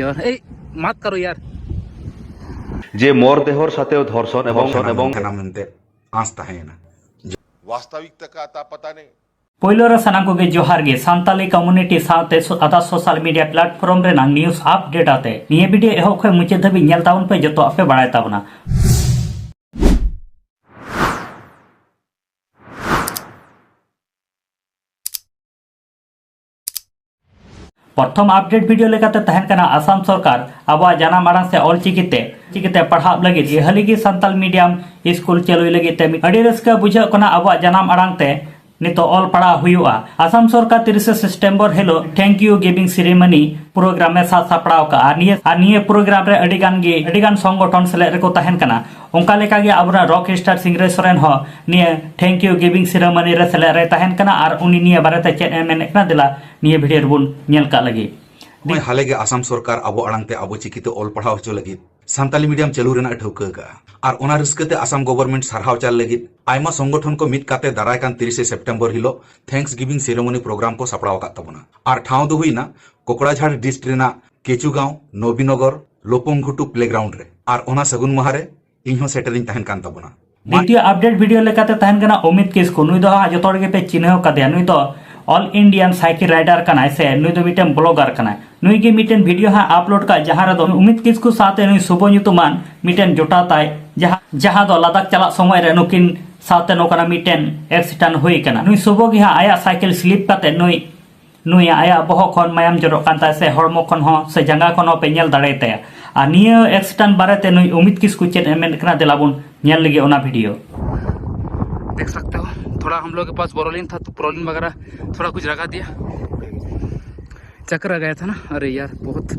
यार ए मत करो यार जे मरदेहर साथेও ধর্ষণ এবং आस ताहेना वास्तविकता का आता पता नहीं। पोइलोरा सानाम को जोहार गे सांताली कम्युनिटी साथे आदा सोशल मीडिया प्लेटफॉर्म रे न्यूज अपडेट आते निये वीडियो एहो खय मुचे धबी नेल ताउन पे जतो आपे बाड़ाय ताबना। प्रथम अपडेट वीडियो लेकाते तहन कना आसाम सरकार आबा जाना मारांग से ऑलचिकिते पढ़ाब लगी हालिगी सान्ताल मीडियम स्कूल चलुई लगी ते अड़ी रस्का बुझा कना आबा जानाम आरांग ते नितो ऑल पढ़ा हुआ। आसाम सरकार 30 सितंबर हिलो thank you giving ceremony programme में साथ सापड़ाव का निये प्रोग्राम रे अडिगान संगठन सेले रेको तहन कना ओंका लेका गे आबरा रॉक स्टार सिंगरे सोरेन हो निये थैंक यू गिविंग सेरेमनी रे सेले रे तहन कना आर उनी निये बारेते चेद मेनेकना दिला निये वीडियो बुन नेल का लगी हाले गे आसाम सरकार आबो आड़ांगते आबो चिकिते ऑल पढ़ाव हचो लगी सान्ताली मीडियम चलू रेना ठौका का और ओना रिस्कते आसाम गवर्नमेंट सारहाव चाल लगी आयमा संगठन को मित काते दाराय कान 30 सितंबर हिलो थैंक्स गिविंग सेरेमनी प्रोग्राम को सापड़ाव का तबना और ठाव दो हुईना कोकड़ाझाड़ डिस्ट्रिक्ट रेना केचुगांव नबीनगर लोपंगघुटू प्लेग्राउंड रे और ओना सगुन महारे इनहो सेटरिंग तहन कान तबना। द्वितीय अपडेट वीडियो लेकाते तहन कना अमित किस्कु नुई दो जतोड़ गे पे चिन्हव कादे नुई दो ऑल इंडियन साइकिल राइडर कना से नुई दो मिटेन ब्लॉगर कना नुई गे मिटेन वीडियो हा अपलोड का जहां रे दो अमित किस्कु साथे नुई सुबो ᱧᱩᱛᱩᱢᱟᱱ मिटेन जोटा ताय जहां दो लदाख चला समय रे नुकिन साथे नोकना मिटेन एक्सीडेंट हुई कना नुई सुबो गे हा आया साइकिल स्लिप काते नुई आया बहो खन मायाम जरो कान ताय से हड़मो खन हो से जंगा खन हो पे नेल दाड़े ताय आ निया एक्सीडेंट बारेते नुई अमित किस्कु चेद एमेन कना देलाबुन नेल लगे ओना वीडियो देख सकते हो। थोड़ा हम लोग के पास बोरोलिन था तो प्रोलिन वगैरह थोड़ा कुछ लगा दिया, चक्कर आ गया था ना। अरे यार बहुत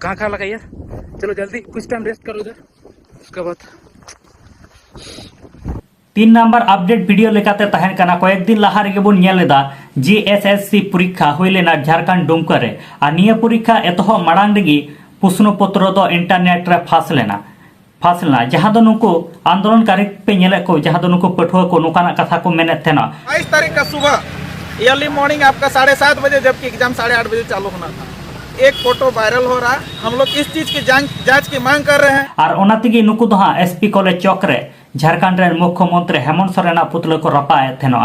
कहाँ लगा यार। चलो जल्दी कुछ टाइम रेस्ट करो इधर, उसके बाद 3 नंबर अपडेट वीडियो लेकाते तहन कना कয়েক दिन लाहा रेगे बुन नेल लेदा जीएसएससी परीक्षा हुई लेना झारखंड दुमका रे आ निया परीक्षा एतहो माड़ांग रेगी प्रश्न पत्र दो इंटरनेट रे फासलना जहां दो नुको आंदोलनकारी पे नेले को जहां दो नुको पठुआ को नोकाना कथा को मेने थे ना 22 तारीख का सुबह अर्ली मॉर्निंग आपका 7:30 बजे जबकि एग्जाम 8:30 बजे चालू होना था। एक फोटो वायरल हो रहा है, हम लोग इस चीज की जांच की मांग कर रहे हैं। और ओनातिगी नुको दो एसपी कॉलेज चौक रे झारखंड रे मुख्यमंत्री हेमंत सोरेन पुतला को रपाए थे ना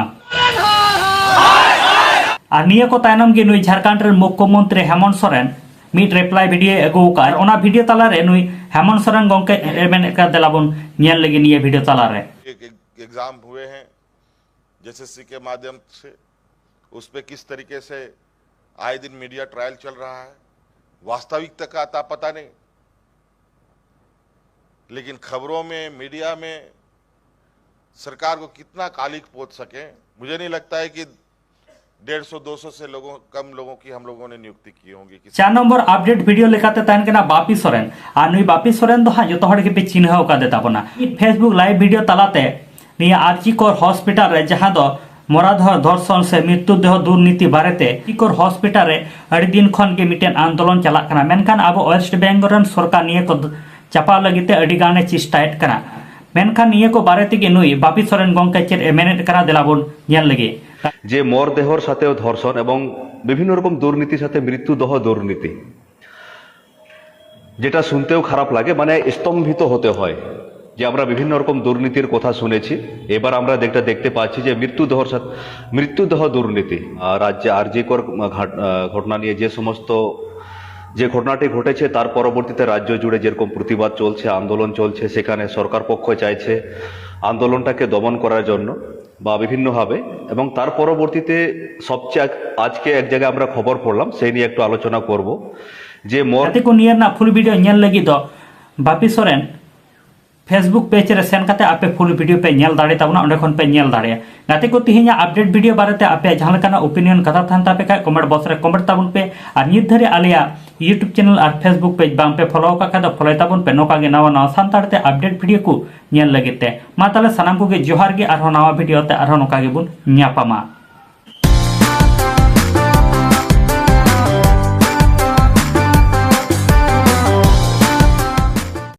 और निया को तायनम गे नुई झारखंड रे मुख्यमंत्री हेमंत सोरेन मिट रिप्लाई वीडियो एगो का ओना वीडियो तला रे नुई हेमंत सोरेन गोंके एमेन का देलाबुन नेल लगी निये वीडियो तला रे एग्जाम हुए हैं जेएसएससी के माध्यम से, उस पे किस तरीके से आए दिन मीडिया ट्रायल चल रहा है, वास्तविकता का आता पता नहीं, लेकिन खबरों में मीडिया में सरकार को कितना कालिक पोत सके मुझे नहीं लगता है कि 150-200 से कम लोगों की हम लोगों ने नियुक्ति की होंगी। 4 नंबर अपडेट वीडियो लेकाते तहन कना बापी सोरेन आ नुई बापी सोरेन दो जतो हड़ के पे चिन्हव का देता बना फेसबुक लाइव वीडियो तलाते निया आर्चिकोर हॉस्पिटल रे जहां दो मराधर धर्षण से मृत्युदेह दुर्नीति बारेते आर्चिकोर हॉस्पिटल रे अड़ी दिन खन के मिटेन आंदोलन चला कना मेनखान अब वेस्ट बेंगल सरकार निये को चापा लगिते अड़ी गाने चेष्टायत कना मेनखान निये को बारेते के नुई बापी सोरेन गोंके चेद एमेनेट कना देलाबुन नेल लगे जे मरदेहर साथेও ধর্ষণ এবং বিভিন্ন রকম দুর্নীতির সাথে মৃত্যুদহ দুর্নীতি, যেটা শুনতেও খারাপ লাগে, মানে স্তম্ভিত হতে হয় যে আমরা বিভিন্ন রকম দুর্নীতির কথা শুনেছি। এবার আমরা দেখতে পাচ্ছি যে মৃত্যুদহ দুর্নীতি রাজ্যে আরজিকর ঘটনা নিয়ে যে ঘটনাটি ঘটেছে তার পরবর্তীতে রাজ্য জুড়ে যেরকম প্রতিবাদ চলছে, আন্দোলন চলছে, সেখানে সরকার পক্ষ চাইছে আন্দোলনটাকে দমন করার জন্য বা বিভিন্নভাবে, এবং তার পরবর্তীতে সবচেয়ে আজকে এক জায়গায় আমরা খবর পড়লাম, সেই নিয়ে একটু আলোচনা করব যে মরতে को नियर ना फुल वीडियो नेल लगी दो बापी सोरेन फेसबुक पेज रे सेन काते आपे फुल वीडियो पे नेल दाड़े ताबना ओंडे खन पे नेल दाड़े गाते को तिहिया अपडेट वीडियो बारेते आपे जहां लेकाना ओपिनियन कथा थान तापे का कमेंट बॉक्स रे कमेंट ताबुन पे और नित धरे आलिया यूट्यूब चैनल और फेसबुक पेज बांग पे फॉलो का दो फॉलो ताबुन पे नोका गे नवा सानताड़ते अपडेट वीडियो को नेल लगिते मा ताले सनाम को गे जोहार गे आरो नवा वीडियो ते आरो नोका गे बुन न्यापामा।